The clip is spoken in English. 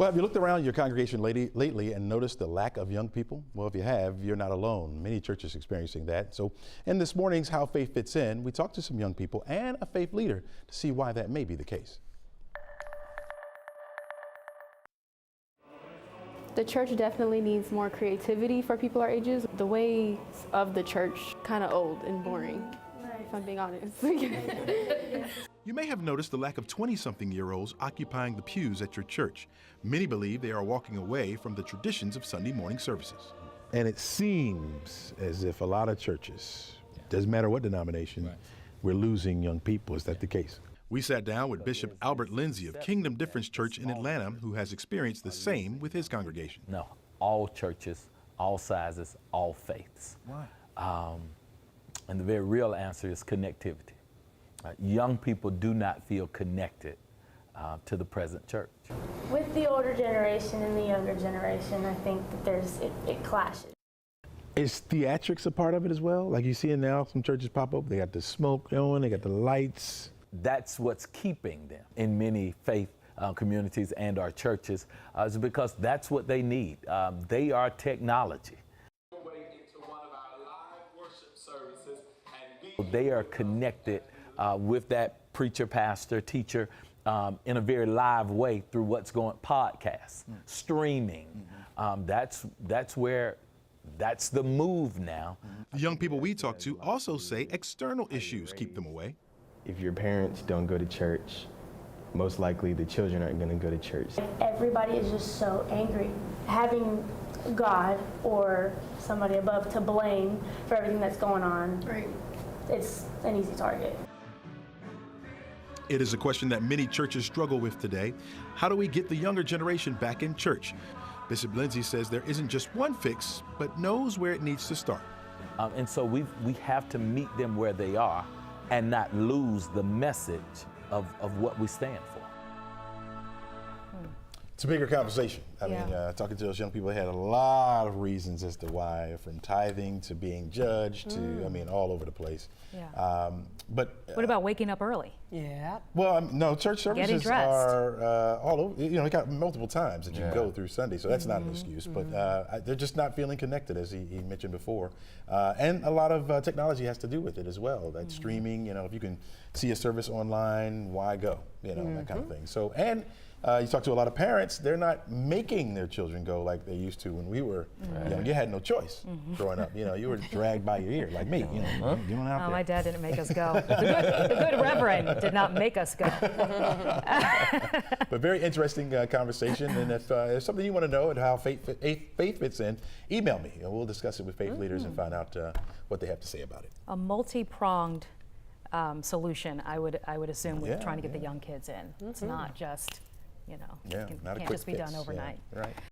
Well, have you looked around your congregation lately and noticed the lack of young people? Well, if you have, you're not alone. Many churches experiencing that. So in this morning's How Faith Fits In, we talked to some young people and a faith leader to see why that may be the case. The church definitely needs more creativity for people our ages. The ways of the church kind of old and boring, if I'm being honest. You may have noticed the lack of 20-something-year-olds occupying the pews at your church. Many believe they are walking away from the traditions of Sunday morning services. And it seems as if a lot of churches, doesn't matter what denomination, we're losing young people. Is that the case? We sat down with Bishop Albert Lindsay of Kingdom Difference Church in Atlanta, who has experienced the same with his congregation. No, all churches, all sizes, all faiths. Why? And the very real answer is connectivity. Young people do not feel connected to the present church. With the older generation and the younger generation, I think that it clashes. Is theatrics a part of it as well? Like you see it now, some churches pop up, they got the smoke going, they got the lights. That's what's keeping them in many faith communities and our churches, is because that's what they need. They are technology. They are connected with that preacher, pastor, teacher in a very live way through what's going podcasts, streaming. That's the move now. The young people we talk to also say external issues keep them away. If your parents don't go to church, most likely the children aren't going to go to church. Everybody is just so angry. Having God or somebody above to blame for everything that's going on, it's an easy target. It is a question that many churches struggle with today. How do we get the younger generation back in church? Bishop Lindsay says there isn't just one fix, but knows where it needs to start. And so we have to meet them where they are and not lose the message of what we stand for. It's a bigger conversation. I mean, talking to those young people, they had a lot of reasons as to why, from tithing to being judged to, I mean, all over the place. Yeah. But what about waking up early? Yeah. well, no, church services dressed. are all over. You know, they got multiple times that you can go through Sunday, so that's not an excuse. But they're just not feeling connected, as he mentioned before. And a lot of technology has to do with it as well. That streaming, you know, if you can see a service online, why go? You know, that kind of thing. So, and you talk to a lot of parents, they're not making their children go like they used to when we were young. You had no choice growing up. You know, you were dragged by your ear, like me. You know, going out there. My dad didn't make us go. The good reverend did not make us go. But very interesting conversation. And if there's something you want to know and how faith fits in, email me and we'll discuss it with faith leaders and find out what they have to say about it. A multi-pronged solution, I would assume, with trying to get the young kids in. It's not just, you know, Yeah, can't not a quick just be fix. done overnight. Yeah, right.